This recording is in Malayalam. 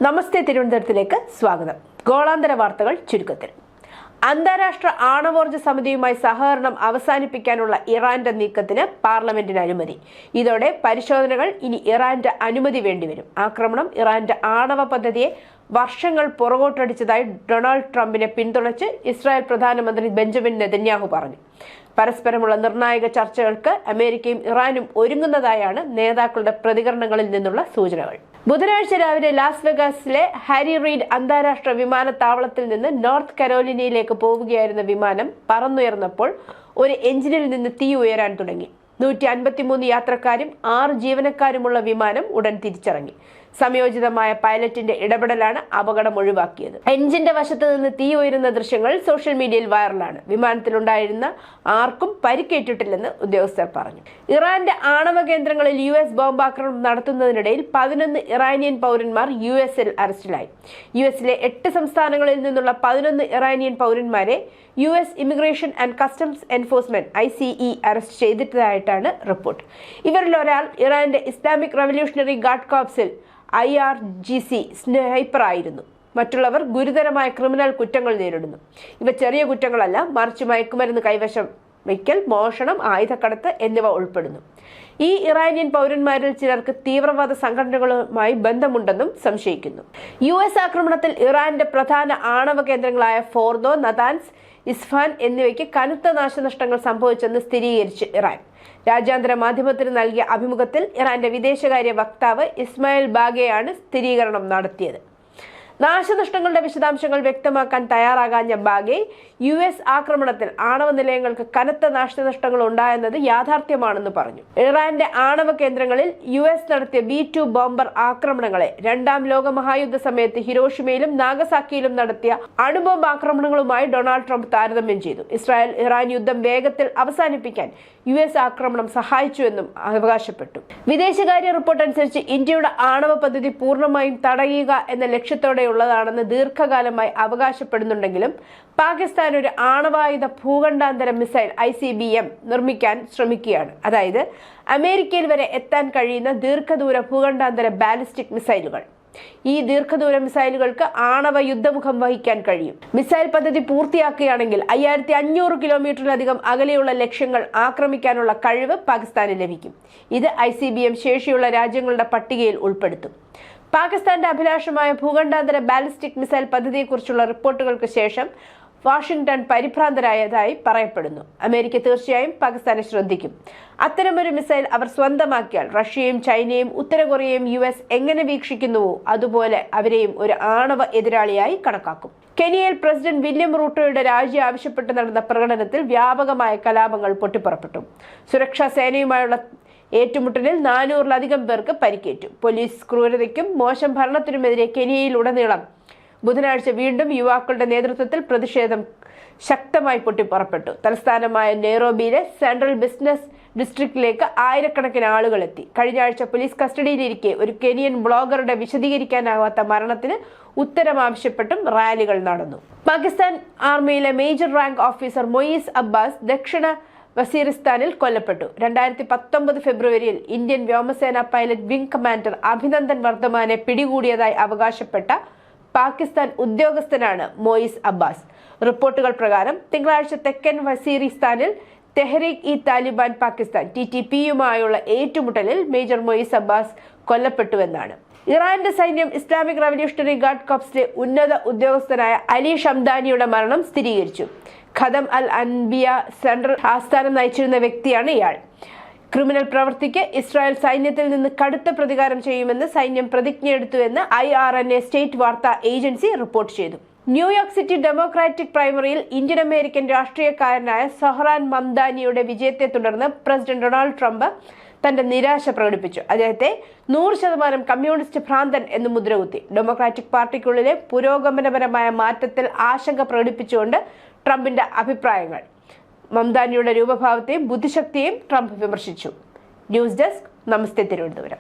നമസ്തേ തിരുവനന്തപുരത്തിലേക്ക് സ്വാഗതം. ഗോളാന്തര വാർത്തകൾ ചുരുക്കത്തിൽ. അന്താരാഷ്ട്ര ആണവോർജ്ജ സമിതിയുമായി സഹകരണം അവസാനിപ്പിക്കാനുള്ള ഇറാന്റെ നീക്കത്തിന് പാർലമെന്റിന് അനുമതി. ഇതോടെ പരിശോധനകൾ ഇനി ഇറാന്റെ അനുമതി വേണ്ടിവരും. ആക്രമണം ഇറാന്റെ ആണവ പദ്ധതിയെ വർഷങ്ങൾ പുറകോട്ടടിച്ചതായി ഡൊണാൾഡ് ട്രംപിനെ പിന്തുണച്ച് ഇസ്രായേൽ പ്രധാനമന്ത്രി ബെഞ്ചമിൻ നെതന്യാഹു പറഞ്ഞു. പരസ്പരമുള്ള നിർണായക ചർച്ചകൾക്ക് അമേരിക്കയും ഇറാനും ഒരുങ്ങുന്നതായാണ് നേതാക്കളുടെ പ്രതികരണങ്ങളിൽ നിന്നുള്ള സൂചനകൾ. ബുധനാഴ്ച രാവിലെ ലാസ് വെഗാസിലെ ഹാരി റീഡ് അന്താരാഷ്ട്ര വിമാനത്താവളത്തിൽ നിന്ന് നോർത്ത് കരോലിനയിലേക്ക് പോവുകയായിരുന്ന വിമാനം പറന്നുയർന്നപ്പോൾ ഒരു എഞ്ചിനിൽ നിന്ന് തീ ഉയരാൻ തുടങ്ങി. 153 യാത്രക്കാരും 6 ജീവനക്കാരുമുള്ള വിമാനം ഉടൻ തിരിച്ചിറങ്ങി. സംയോജിതമായ പൈലറ്റിന്റെ ഇടപെടലാണ് അപകടം ഒഴിവാക്കിയത്. എഞ്ചിന്റെ വശത്ത് നിന്ന് തീ ഉയരുന്ന ദൃശ്യങ്ങൾ സോഷ്യൽ മീഡിയയിൽ വൈറലാണ്. വിമാനത്തിലുണ്ടായിരുന്ന ആർക്കും പരിക്കേറ്റിട്ടില്ലെന്ന് ഉദ്യോഗസ്ഥർ പറഞ്ഞു. ഇറാന്റെ ആണവ കേന്ദ്രങ്ങളിൽ US ബോംബാക്രമണം നടത്തുന്നതിനിടയിൽ 11 ഇറാനിയൻ പൗരന്മാർ US-ൽ അറസ്റ്റിലായി. US-ലെ 8 സംസ്ഥാനങ്ങളിൽ നിന്നുള്ള 11 ഇറാനിയൻ പൗരന്മാരെ US immigration and customs enforcement ICE arrest ചെയ്തിട്ടതായിട്ടാണ് റിപ്പോർട്ട്. ഇവരിൽ ഒരാൾ ഇറാന്റെ ഇസ്ലാമിക് റവല്യൂഷണറി ഗാർഡ് കോർപ്സിൽ IRGC സ്നൈപ്പറായിരുന്നു. മറ്റുള്ളവർ ഗുരുതരമായ ക്രിമിനൽ കുറ്റങ്ങൾ നേരിടുന്നു. ഇവ ചെറിയ കുറ്റങ്ങളല്ല, മറിച്ച് മയക്കുമരുന്ന് കൈവശം വയ്ക്കൽ, മോഷണം, ആയുധക്കടത്ത് എന്നിവ ഉൾപ്പെടുന്നു. ഈ ഇറാനിയൻ പൗരന്മാരിൽ ചിലർക്ക് തീവ്രവാദ സംഘടനകളുമായി ബന്ധമുണ്ടെന്നും സംശയിക്കുന്നു. US ആക്രമണത്തിൽ ഇറാന്റെ പ്രധാന ആണവ കേന്ദ്രങ്ങളായ ഫോർദോ, നതാൻസ്, ഇസ്ഫാൻ എന്നിവയ്ക്ക് കനത്ത നാശനഷ്ടങ്ങൾ സംഭവിച്ചെന്ന് സ്ഥിരീകരിച്ച് ഇറാൻ. രാജ്യാന്തര മാധ്യമത്തിന് നൽകിയ അഭിമുഖത്തിൽ ഇറാന്റെ വിദേശകാര്യ വക്താവ് ഇസ്മായിൽ ബാഗെയാണ് സ്ഥിരീകരണം നടത്തിയത്. നാശനഷ്ടങ്ങളുടെ വിശദാംശങ്ങൾ വ്യക്തമാക്കാൻ തയ്യാറാകാഞ്ഞ ബാഗെ, US ആക്രമണത്തിൽ ആണവ നിലയങ്ങൾക്ക് കനത്ത നാശനഷ്ടങ്ങൾ ഉണ്ടായെന്നത് യാഥാർത്ഥ്യമാണെന്ന് പറഞ്ഞു. ഇറാന്റെ ആണവ കേന്ദ്രങ്ങളിൽ US നടത്തിയ B-2 ബോംബർ ആക്രമണങ്ങളെ 2ാം ലോക മഹായുദ്ധ സമയത്ത് ഹിരോഷിമയിലും നാഗസാക്കിയിലും നടത്തിയ അണുബോംബ് ആക്രമണങ്ങളുമായി ഡൊണാൾഡ് ട്രംപ് താരതമ്യം ചെയ്തു. ഇസ്രായേൽ ഇറാൻ യുദ്ധം വേഗത്തിൽ അവസാനിപ്പിക്കാൻ US ആക്രമണം സഹായിച്ചുവെന്നും അവകാശപ്പെട്ടു. വിദേശകാര്യ റിപ്പോർട്ട് അനുസരിച്ച് ഇന്ത്യയുടെ ആണവ പദ്ധതി പൂർണ്ണമായും തടയുക എന്ന ലക്ഷ്യത്തോടെയുള്ളതാണെന്ന് ദീർഘകാലമായി അവകാശപ്പെടുന്നുണ്ടെങ്കിലും പാകിസ്ഥാൻ ഒരു ആണവായുധ ഭൂഖണ്ഡാന്തര മിസൈൽ ICBM നിർമ്മിക്കാൻ ശ്രമിക്കുകയാണ്. അതായത് അമേരിക്കയിൽ വരെ എത്താൻ കഴിയുന്ന ദീർഘദൂര ഭൂഖണ്ഡാന്തര ബാലിസ്റ്റിക് മിസൈലുകൾ. ഈ ദീർഘദൂര മിസൈലുകൾക്ക് ആണവ യുദ്ധമുഖം വഹിക്കാൻ കഴിയും. മിസൈൽ പദ്ധതി പൂർത്തിയാക്കുകയാണെങ്കിൽ 5500 കിലോമീറ്ററിലധികം അകലെയുള്ള ലക്ഷ്യങ്ങൾ ആക്രമിക്കാനുള്ള കഴിവ് പാകിസ്ഥാന് ലഭിക്കും. ഇത് ICBM ശേഷിയുള്ള രാജ്യങ്ങളുടെ പട്ടികയിൽ ഉൾപ്പെടുത്തും. പാകിസ്ഥാന്റെ അഭിലാഷമായ ഭൂഖണ്ഡാന്തര ബാലിസ്റ്റിക് മിസൈൽ പദ്ധതിയെക്കുറിച്ചുള്ള റിപ്പോർട്ടുകൾക്ക് ശേഷം വാഷിംഗ്ടൺ പരിഭ്രാന്തരായതായി പറയപ്പെടുന്നു. അമേരിക്ക തീർച്ചയായും പാകിസ്ഥാനെ ശ്രദ്ധിക്കും. അത്തരമൊരു മിസൈൽ അവർ സ്വന്തമാക്കിയാൽ റഷ്യയും ചൈനയും ഉത്തര കൊറിയയും US എങ്ങനെ വീക്ഷിക്കുന്നുവോ അതുപോലെ അവരെയും ഒരു ആണവ എതിരാളിയായി കണക്കാക്കും. കെനിയയിൽ പ്രസിഡന്റ് വില്യം റൂട്ടോയുടെ രാജി ആവശ്യപ്പെട്ട് നടന്ന പ്രകടനത്തിൽ വ്യാപകമായ കലാപങ്ങൾ പൊട്ടിപ്പുറപ്പെട്ടു. സുരക്ഷാ സേനയുമായുള്ള ഏറ്റുമുട്ടലിൽ 400-ലധികം പേർക്ക് പരിക്കേറ്റു. പോലീസ് ക്രൂരതയ്ക്കും മോശം ഭരണത്തിനുമെതിരെ കെനിയയിലുടനീളം ബുധനാഴ്ച വീണ്ടും യുവാക്കളുടെ നേതൃത്വത്തിൽ പ്രതിഷേധം ശക്തമായി പൊട്ടിപ്പുറപ്പെട്ടു. തലസ്ഥാനമായ നെയ്റോബിയിലെ സെൻട്രൽ ബിസിനസ് ഡിസ്ട്രിക്റ്റിലേക്ക് ആയിരക്കണക്കിന് ആളുകൾ എത്തി. കഴിഞ്ഞ ആഴ്ച പോലീസ് കസ്റ്റഡിയിലിരിക്കെ ഒരു കെനിയൻ ബ്ലോഗറുടെ വിശദീകരിക്കാനാവാത്ത മരണത്തിന് ഉത്തരം ആവശ്യപ്പെട്ടും റാലികൾ നടന്നു. പാകിസ്ഥാൻ ആർമിയിലെ major rank officer Moiz Abbas ദക്ഷിണ വസീറിസ്ഥാനിൽ കൊല്ലപ്പെട്ടു. 2019 ഫെബ്രുവരിയിൽ ഇന്ത്യൻ വ്യോമസേന പൈലറ്റ് വിംഗ് കമാൻഡർ അഭിനന്ദൻ വർദ്ധമാനെ പിടികൂടിയതായി അവകാശപ്പെട്ട പാകിസ്ഥാൻ ഉദ്യോഗസ്ഥനാണ് മൊയീസ് അബ്ബാസ്. റിപ്പോർട്ടുകൾ പ്രകാരം തിങ്കളാഴ്ച തെക്കൻ വസീറിസ്ഥാനിൽ തെഹ്രീക്-ഇ-താലിബാൻ പാകിസ്ഥാൻ TTP-യുമായുള്ള ഏറ്റുമുട്ടലിൽ മേജർ മൊയീസ് അബ്ബാസ് കൊല്ലപ്പെട്ടുവെന്നാണ്. ഇറാന്റെ സൈന്യം ഇസ്ലാമിക് റവല്യൂഷണറി ഗാർഡ് കോർപ്സിലെ ഉന്നത ഉദ്യോഗസ്ഥനായ അലി ഷംദാനിയുടെ മരണം സ്ഥിരീകരിച്ചു. ഖദം അൽ അൻബിയ സെൻട്രൽ ആസ്ഥാനം നയിച്ചിരുന്ന വ്യക്തിയാണ് ഇയാൾ. ക്രിമിനൽ പ്രവൃത്തിക്ക് ഇസ്രായേൽ സൈന്യത്തിൽ നിന്ന് കടുത്ത പ്രതികാരം ചെയ്യുമെന്ന് സൈന്യം പ്രതിജ്ഞയെടുത്തുവെന്ന് IRNA സ്റ്റേറ്റ് വാർത്താ ഏജൻസി റിപ്പോർട്ട് ചെയ്തു. ന്യൂയോർക്ക് സിറ്റി ഡെമോക്രാറ്റിക് പ്രൈമറിയിൽ ഇന്ത്യൻ അമേരിക്കൻ രാഷ്ട്രീയക്കാരനായ സൊഹ്റാൻ മംദാനിയുടെ വിജയത്തെ തുടർന്ന് പ്രസിഡന്റ് ഡൊണാൾഡ് ട്രംപ് തന്റെ നിരാശ പ്രകടിപ്പിച്ചു. അദ്ദേഹത്തെ 100% കമ്മ്യൂണിസ്റ്റ് ഭ്രാന്തൻ എന്ന് മുദ്രകുത്തി. ഡെമോക്രാറ്റിക് പാർട്ടിക്കുള്ളിലെ പുരോഗമനപരമായ മാറ്റത്തിൽ ആശങ്ക പ്രകടിപ്പിച്ചുകൊണ്ട് ട്രംപിന്റെ അഭിപ്രായങ്ങൾ. മംദാനിയുടെ രൂപഭാവത്തെയും ബുദ്ധിശക്തിയെയും ട്രംപ് വിമർശിച്ചു. ന്യൂസ് ഡെസ്ക്, നമസ്തേ തിരുവനന്തപുരം.